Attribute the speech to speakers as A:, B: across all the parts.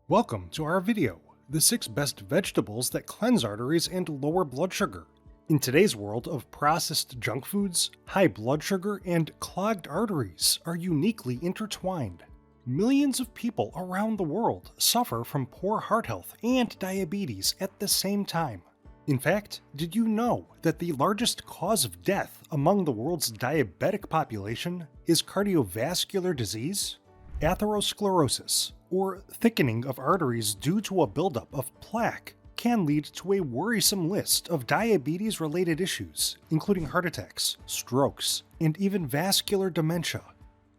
A: Welcome to our video, the 6 best vegetables that cleanse arteries and lower blood sugar. In today's world of processed junk foods, high blood sugar and clogged arteries are uniquely intertwined. Millions of people around the world suffer from poor heart health and diabetes at the same time. In fact, did you know that the largest cause of death among the world's diabetic population is cardiovascular disease? Atherosclerosis, or thickening of arteries due to a buildup of plaque, can lead to a worrisome list of diabetes-related issues, including heart attacks, strokes, and even vascular dementia.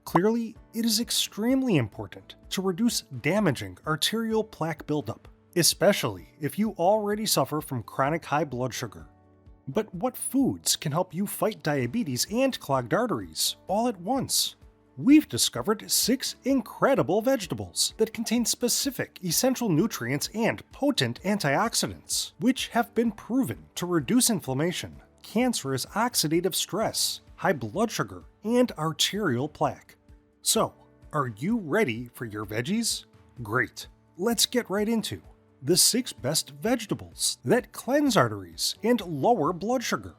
A: Clearly, it is extremely important to reduce damaging arterial plaque buildup, especially if you already suffer from chronic high blood sugar. But what foods can help you fight diabetes and clogged arteries all at once? We've discovered 6 incredible vegetables that contain specific essential nutrients and potent antioxidants, which have been proven to reduce inflammation, cancerous oxidative stress, high blood sugar, and arterial plaque. So, are you ready for your veggies? Great. Let's get right into the 6 best vegetables that cleanse arteries and lower blood sugar.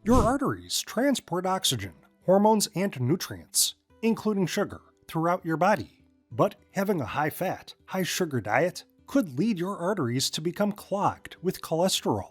A: Your arteries transport oxygen, hormones, and nutrients, including sugar, throughout your body. But having a high-fat, high-sugar diet could lead your arteries to become clogged with cholesterol.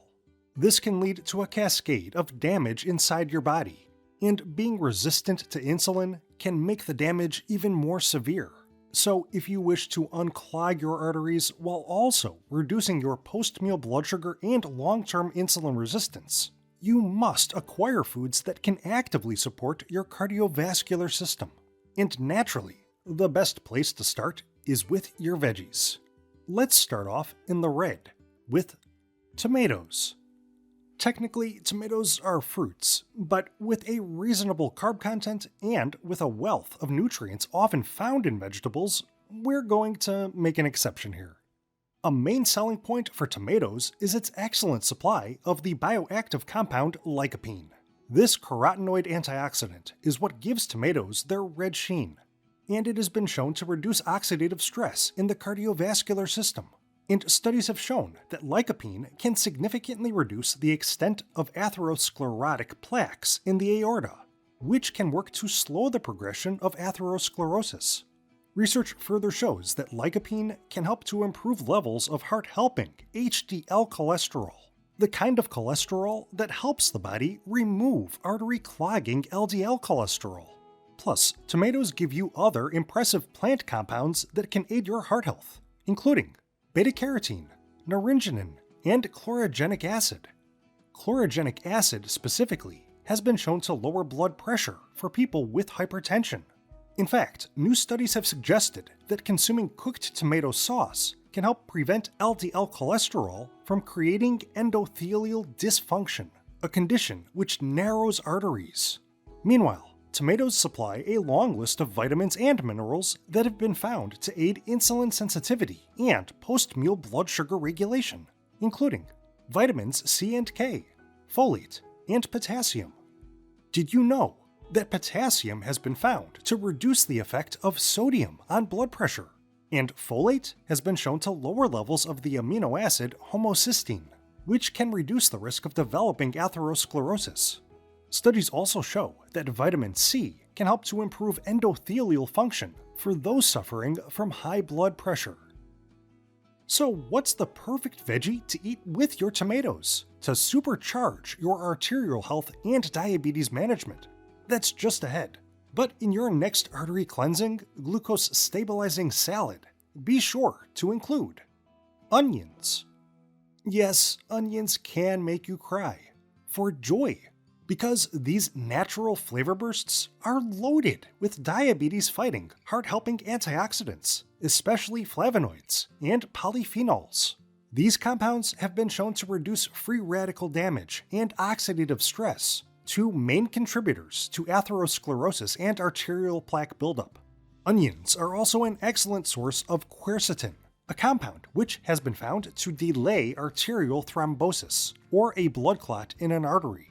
A: This can lead to a cascade of damage inside your body, and being resistant to insulin can make the damage even more severe. So if you wish to unclog your arteries while also reducing your post-meal blood sugar and long-term insulin resistance, you must acquire foods that can actively support your cardiovascular system. And naturally, the best place to start is with your veggies. Let's start off in the red, with tomatoes. Technically, tomatoes are fruits, but with a reasonable carb content and with a wealth of nutrients often found in vegetables, we're going to make an exception here. A main selling point for tomatoes is its excellent supply of the bioactive compound lycopene. This carotenoid antioxidant is what gives tomatoes their red sheen, and it has been shown to reduce oxidative stress in the cardiovascular system. And studies have shown that lycopene can significantly reduce the extent of atherosclerotic plaques in the aorta, which can work to slow the progression of atherosclerosis. Research further shows that lycopene can help to improve levels of heart-helping HDL cholesterol, the kind of cholesterol that helps the body remove artery-clogging LDL cholesterol. Plus, tomatoes give you other impressive plant compounds that can aid your heart health, including beta-carotene, naringenin, and chlorogenic acid. Chlorogenic acid specifically has been shown to lower blood pressure for people with hypertension. In fact, new studies have suggested that consuming cooked tomato sauce can help prevent LDL cholesterol from creating endothelial dysfunction, a condition which narrows arteries. Meanwhile, tomatoes supply a long list of vitamins and minerals that have been found to aid insulin sensitivity and post-meal blood sugar regulation, including vitamins C and K, folate, and potassium. Did you know that potassium has been found to reduce the effect of sodium on blood pressure, and folate has been shown to lower levels of the amino acid homocysteine, which can reduce the risk of developing atherosclerosis. Studies also show that vitamin C can help to improve endothelial function for those suffering from high blood pressure. So what's the perfect veggie to eat with your tomatoes to supercharge your arterial health and diabetes management? That's just ahead. But in your next artery cleansing, glucose stabilizing salad, be sure to include onions. Yes, onions can make you cry for joy, because these natural flavor bursts are loaded with diabetes-fighting, heart-helping antioxidants, especially flavonoids and polyphenols. These compounds have been shown to reduce free radical damage and oxidative stress, 2 main contributors to atherosclerosis and arterial plaque buildup. Onions are also an excellent source of quercetin, a compound which has been found to delay arterial thrombosis, or a blood clot in an artery.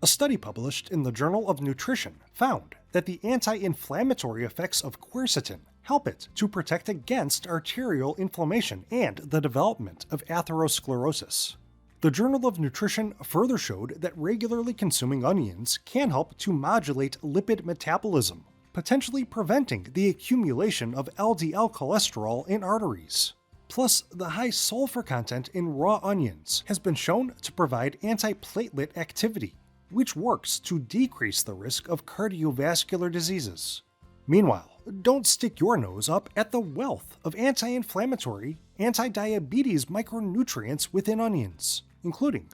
A: A study published in the Journal of Nutrition found that the anti-inflammatory effects of quercetin help it to protect against arterial inflammation and the development of atherosclerosis. The Journal of Nutrition further showed that regularly consuming onions can help to modulate lipid metabolism, potentially preventing the accumulation of LDL cholesterol in arteries. Plus, the high sulfur content in raw onions has been shown to provide antiplatelet activity, which works to decrease the risk of cardiovascular diseases. Meanwhile, don't stick your nose up at the wealth of anti-inflammatory, anti-diabetes micronutrients within onions, including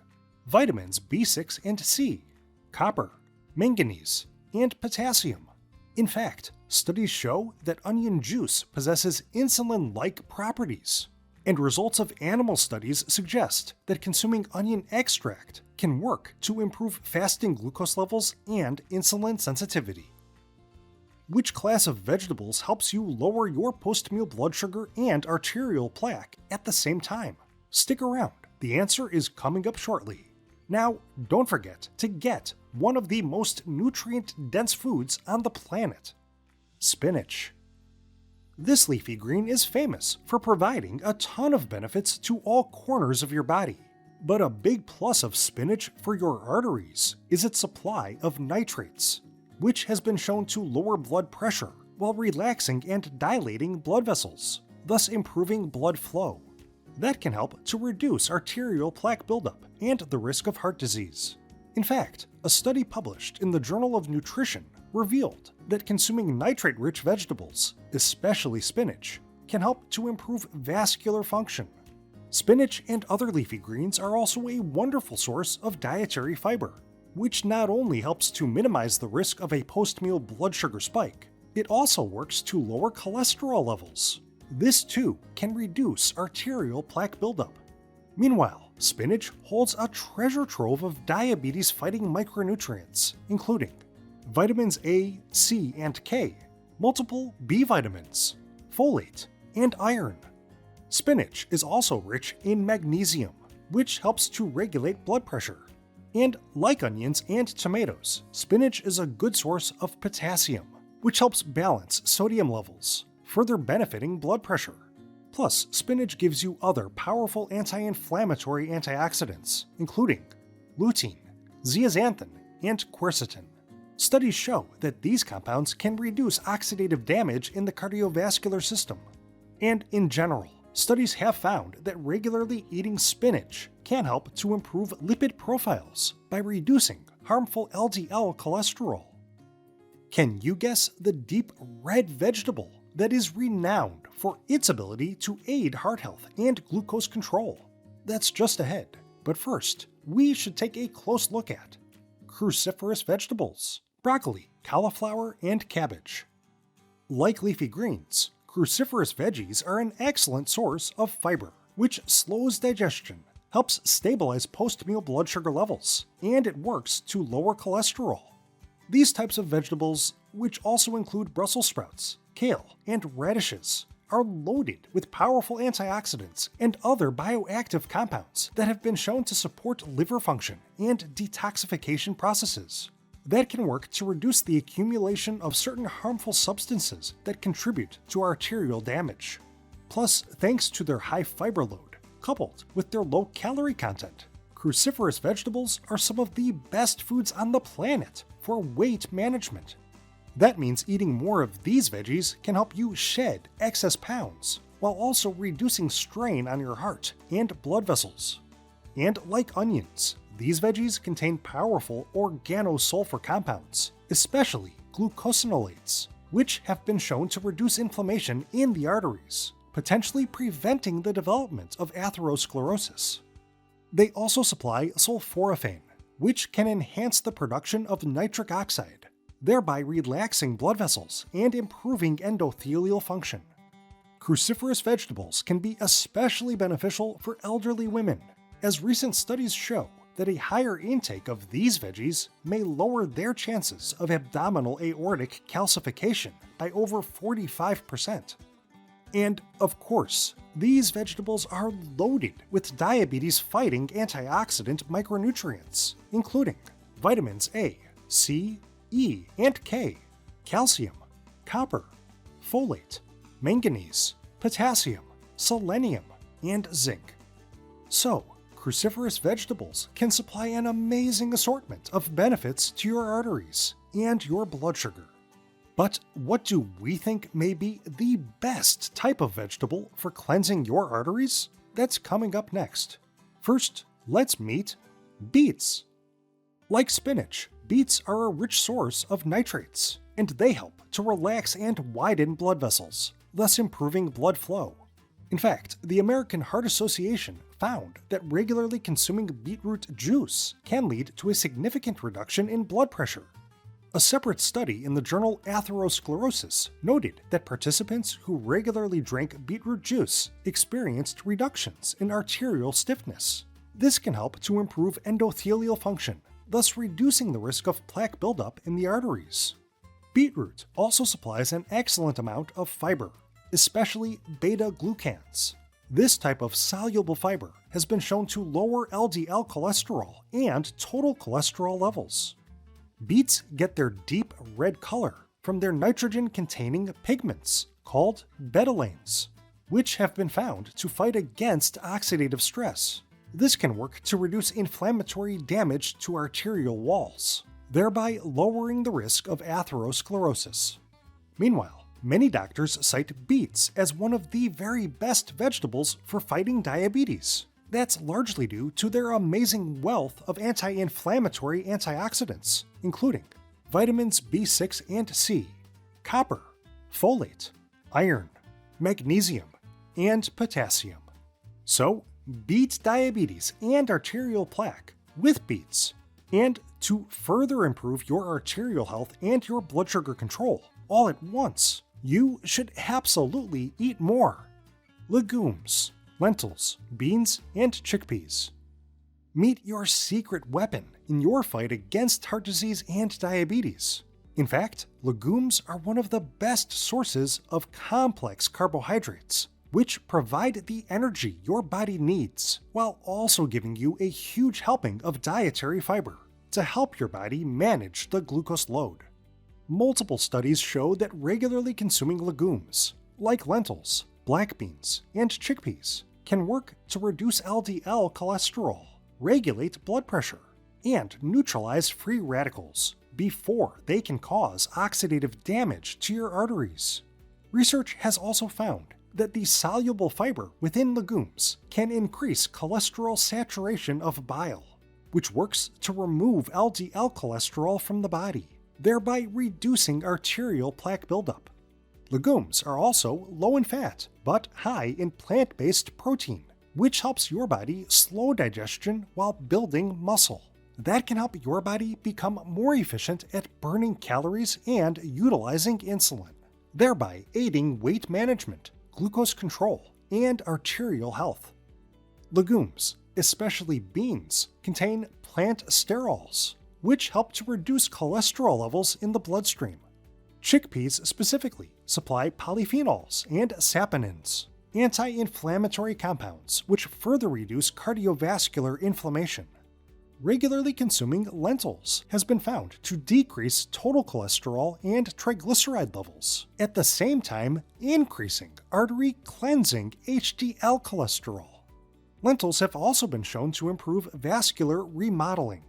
A: vitamins B6 and C, copper, manganese, and potassium. In fact, studies show that onion juice possesses insulin-like properties, and results of animal studies suggest that consuming onion extract can work to improve fasting glucose levels and insulin sensitivity. Which class of vegetables helps you lower your post-meal blood sugar and arterial plaque at the same time? Stick around, the answer is coming up shortly. Now, don't forget to get one of the most nutrient-dense foods on the planet: spinach. This leafy green is famous for providing a ton of benefits to all corners of your body. But a big plus of spinach for your arteries is its supply of nitrates, which has been shown to lower blood pressure while relaxing and dilating blood vessels, thus improving blood flow. That can help to reduce arterial plaque buildup and the risk of heart disease. In fact, a study published in the Journal of Nutrition revealed that consuming nitrate-rich vegetables, especially spinach, can help to improve vascular function. Spinach and other leafy greens are also a wonderful source of dietary fiber, which not only helps to minimize the risk of a post-meal blood sugar spike, it also works to lower cholesterol levels. This too can reduce arterial plaque buildup. Meanwhile, spinach holds a treasure trove of diabetes-fighting micronutrients, including vitamins A, C, and K, multiple B vitamins, folate, and iron. Spinach is also rich in magnesium, which helps to regulate blood pressure. And like onions and tomatoes, spinach is a good source of potassium, which helps balance sodium levels, further benefiting blood pressure. Plus, spinach gives you other powerful anti-inflammatory antioxidants, including lutein, zeaxanthin, and quercetin. Studies show that these compounds can reduce oxidative damage in the cardiovascular system. And in general, studies have found that regularly eating spinach can help to improve lipid profiles by reducing harmful LDL cholesterol. Can you guess the deep red vegetable that is renowned for its ability to aid heart health and glucose control? That's just ahead. But first, we should take a close look at cruciferous vegetables: broccoli, cauliflower, and cabbage. Like leafy greens, cruciferous veggies are an excellent source of fiber, which slows digestion, helps stabilize post-meal blood sugar levels, and it works to lower cholesterol. These types of vegetables, which also include Brussels sprouts, kale, and radishes, are loaded with powerful antioxidants and other bioactive compounds that have been shown to support liver function and detoxification processes. That can work to reduce the accumulation of certain harmful substances that contribute to arterial damage. Plus, thanks to their high fiber load, coupled with their low calorie content, cruciferous vegetables are some of the best foods on the planet for weight management. That means eating more of these veggies can help you shed excess pounds, while also reducing strain on your heart and blood vessels. And like onions, these veggies contain powerful organosulfur compounds, especially glucosinolates, which have been shown to reduce inflammation in the arteries, potentially preventing the development of atherosclerosis. They also supply sulforaphane, which can enhance the production of nitric oxide, thereby relaxing blood vessels and improving endothelial function. Cruciferous vegetables can be especially beneficial for elderly women, as recent studies show that a higher intake of these veggies may lower their chances of abdominal aortic calcification by over 45%. And of course, these vegetables are loaded with diabetes-fighting antioxidant micronutrients, including vitamins A, C, E, and K, calcium, copper, folate, manganese, potassium, selenium, and zinc. So, cruciferous vegetables can supply an amazing assortment of benefits to your arteries and your blood sugar. But what do we think may be the best type of vegetable for cleansing your arteries? That's coming up next. First, let's meet beets. Like spinach, beets are a rich source of nitrates, and they help to relax and widen blood vessels, thus improving blood flow. In fact, the American Heart Association found that regularly consuming beetroot juice can lead to a significant reduction in blood pressure. A separate study in the journal Atherosclerosis noted that participants who regularly drank beetroot juice experienced reductions in arterial stiffness. This can help to improve endothelial function, thus reducing the risk of plaque buildup in the arteries. Beetroot also supplies an excellent amount of fiber, especially beta-glucans. This type of soluble fiber has been shown to lower LDL cholesterol and total cholesterol levels. Beets get their deep red color from their nitrogen-containing pigments called betalains, which have been found to fight against oxidative stress. This can work to reduce inflammatory damage to arterial walls, thereby lowering the risk of atherosclerosis. Meanwhile, many doctors cite beets as one of the very best vegetables for fighting diabetes. That's largely due to their amazing wealth of anti-inflammatory antioxidants, including vitamins B6 and C, copper, folate, iron, magnesium, and potassium. So, beat diabetes and arterial plaque with beets. And to further improve your arterial health and your blood sugar control all at once, you should absolutely eat more legumes, lentils, beans, and chickpeas. Meet your secret weapon in your fight against heart disease and diabetes. In fact, legumes are one of the best sources of complex carbohydrates, which provide the energy your body needs, while also giving you a huge helping of dietary fiber to help your body manage the glucose load. Multiple studies show that regularly consuming legumes, like lentils, black beans, and chickpeas, can work to reduce LDL cholesterol, regulate blood pressure, and neutralize free radicals before they can cause oxidative damage to your arteries. Research has also found that the soluble fiber within legumes can increase cholesterol saturation of bile, which works to remove LDL cholesterol from the body, thereby reducing arterial plaque buildup. Legumes are also low in fat, but high in plant-based protein, which helps your body slow digestion while building muscle. That can help your body become more efficient at burning calories and utilizing insulin, thereby aiding weight management, glucose control, and arterial health. Legumes, especially beans, contain plant sterols, which help to reduce cholesterol levels in the bloodstream. Chickpeas specifically supply polyphenols and saponins, anti-inflammatory compounds which further reduce cardiovascular inflammation. Regularly consuming lentils has been found to decrease total cholesterol and triglyceride levels, at the same time increasing artery cleansing HDL cholesterol. Lentils have also been shown to improve vascular remodeling,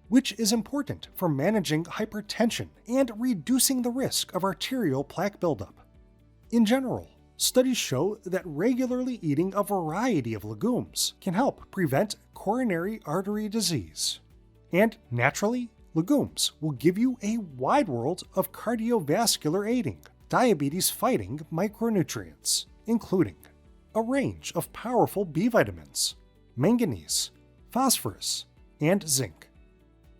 A: which is important for managing hypertension and reducing the risk of arterial plaque buildup. In general, studies show that regularly eating a variety of legumes can help prevent coronary artery disease. And naturally, legumes will give you a wide world of cardiovascular aiding, diabetes-fighting micronutrients, including a range of powerful B vitamins, manganese, phosphorus, and zinc.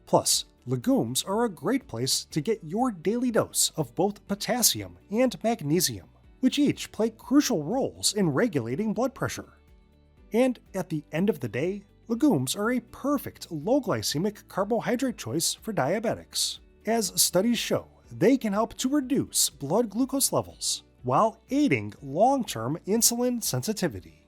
A: Plus, legumes are a great place to get your daily dose of both potassium and magnesium, which each play crucial roles in regulating blood pressure. And at the end of the day, legumes are a perfect low-glycemic carbohydrate choice for diabetics. As studies show, they can help to reduce blood glucose levels while aiding long-term insulin sensitivity.